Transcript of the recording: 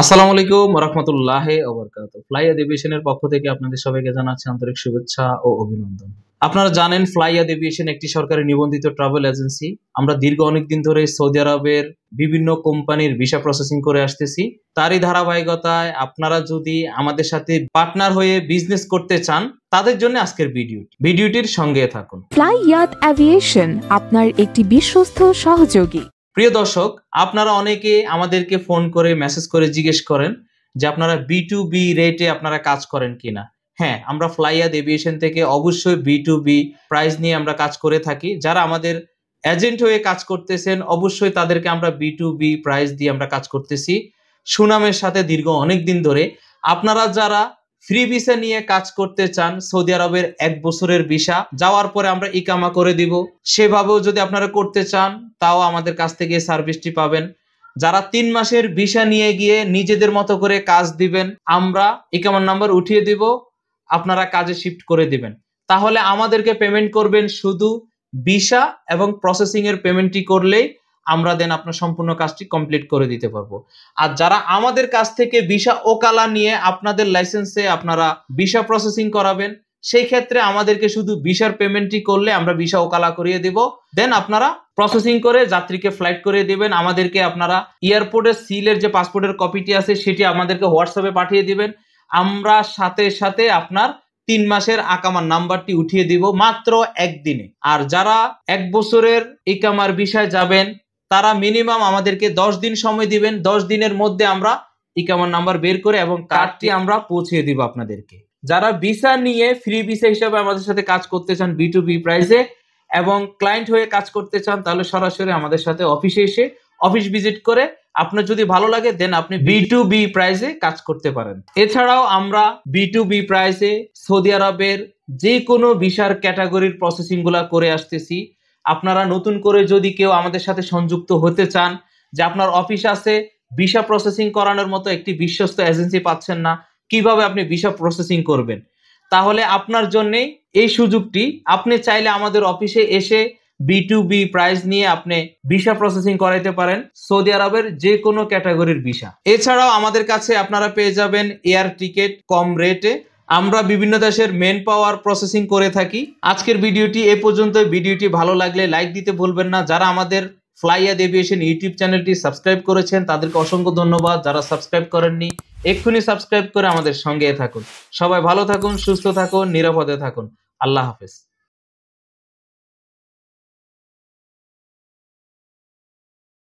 আসসালামু আলাইকুম রহমতুল্লাহি ওয়া বারাকাতুহু। ফ্লাই এভিয়েশনের পক্ষ থেকে আপনাদের সবাইকে জানাচ্ছি আন্তরিক শুভেচ্ছা ও অভিনন্দন। আপনারা জানেন ফ্লাই এভিয়েশন একটি সরকারি নিবন্ধিত ট্রাভেল এজেন্সি। আমরা দীর্ঘ অনেকদিন ধরে সৌদি আরবের বিভিন্ন কোম্পানির ভিসা প্রসেসিং করে আসতেছি। তারই ধারাবাহিকতায় আপনারা যদি আমাদের সাথে পার্টনার হয়ে বিজনেস করতে চান তাদের জন্য আজকের ভিডিওটির সঙ্গে থাকুন। ফ্লাই ইয়াত এভিয়েশন আপনার একটি বিশ্বস্ত সহযোগী। প্রিয় দর্শক, আপনারা অনেকে আমাদেরকে ফোন করে মেসেজ করে জিজ্ঞেস করেন যে আপনারা B2B রেটে আপনারা কাজ করেন কিনা। হ্যাঁ, আমরা ফ্লাইয়াদ এভিয়েশন থেকে অবশ্যই B2B প্রাইস নিয়ে আমরা কাজ করে থাকি। যারা আমাদের এজেন্ট হয়ে কাজ করতেছেন অবশ্যই তাদেরকে আমরা B2B প্রাইস দিয়ে আমরা কাজ করতেছি সুনামের সাথে দীর্ঘ অনেক দিন ধরে। আপনারা যারা ফ্রি ভিসা নিয়ে কাজ করতে চান, সৌদি আরবের 1 বছরের ভিসা যাওয়ার পরে আমরা ইকামা করে দিব, সেভাবেও যদি আপনারা করতে চান তাও আমাদের কাছ থেকে সার্ভিসটি পাবেন। যারা 3 মাসের ভিসা নিয়ে গিয়ে নিজেদের মতো করে কাজ দিবেন, আমরা ইকামার নাম্বার উঠিয়ে দিব, আপনারা কাজে শিফট করে দিবেন। তাহলে আমাদেরকে পেমেন্ট করবেন শুধু ভিসা এবং প্রসেসিং এর পেমেন্টটি করলেই আমরা দেন আপনার সম্পূর্ণ কাজটি কমপ্লিট করে দিতে পারবো। আর যারা আমাদের কাছ থেকে ভিসা ওকালা নিয়ে আপনাদের লাইসেন্সে আপনারা ভিসা প্রসেসিং করাবেন, সেই ক্ষেত্রে আমাদেরকে শুধু ভিসার পেমেন্টটি করলে আমরা ভিসা ওকালা করিয়ে দিব। দেন আপনারা প্রসেসিং করে যাত্রীকে ফ্লাইট করে দিবেন। আমাদেরকে আপনারা এয়ারপোর্টের সিলের যে পাসপোর্টের কপিটি আছে সেটি আমাদেরকে হোয়াটসঅ্যাপে পাঠিয়ে দিবেন। আমরা সাথে সাথে আপনার 3 মাসের আকামার নাম্বারটি উঠিয়ে দিব মাত্র একদিনে। আর যারা 1 বছরের ইকামার ভিসায় যাবেন তারা মিনিমাম আমাদেরকে 10 দিন সময় দিবেন। 10 দিনের মধ্যে আমরা ইকামার নাম্বার বের করে এবং কার্ডটি আমরা পৌঁছে দিব আপনাদেরকে। যারা ভিসা নিয়ে ফ্রি ভিসা হিসেবে আমাদের সাথে কাজ করতে চান B2B প্রাইসে এবং ক্লায়েন্ট হয়ে কাজ করতে চান, তাহলে সরাসরি আমাদের সাথে অফিসে এসে অফিস ভিজিট করে আপনার যদি ভালো লাগে দেন আপনি B2B প্রাইসে কাজ করতে পারেন। এছাড়াও আমরা B2B প্রাইসে সৌদি আরবের যে কোনো ভিসার ক্যাটাগরির প্রসেসিং গুলা করে আসতেছি। আপনারা নতুন করে যদি কেউ আমাদের সাথে সংযুক্ত হতে চান, যে আপনার অফিস আছে ভিসা প্রসেসিং করানোর মতো একটি বিশ্বস্ত এজেন্সি পাচ্ছেন না, কিভাবে আপনি ভিসা প্রসেসিং করবেন, তাহলে আপনার জন্য এই সুযোগটি। আপনি চাইলে আমাদের অফিসে এসে B2B প্রাইস নিয়ে আপনি ভিসা প্রসেসিং করাইতে পারেন সৌদি আরবের যে কোনো ক্যাটাগরির ভিসা। এছাড়াও আমাদের কাছে আপনারা পেয়ে যাবেন এয়ার টিকেট কম রেটে। আমরা বিভিন্ন দেশের মেন পাওয়ার প্রসেসিং করে থাকি। আজকের ভিডিওটি এ পর্যন্ত। ভিডিওটি ভালো লাগলে লাইক দিতে ভুলবেন না। যারা আমাদের ফ্লাইয়াদ এভিয়েশন ইউটিউব চ্যানেলটি সাবস্ক্রাইব করেছেন তাদেরকে অসংখ্য ধন্যবাদ। যারা সাবস্ক্রাইব করেননি এক্ষুনি সাবস্ক্রাইব করে আমাদের সঙ্গে থাকুন। সবাই ভালো থাকুন, সুস্থ থাকুন, নিরাপদে থাকুন। আল্লাহ হাফেজ।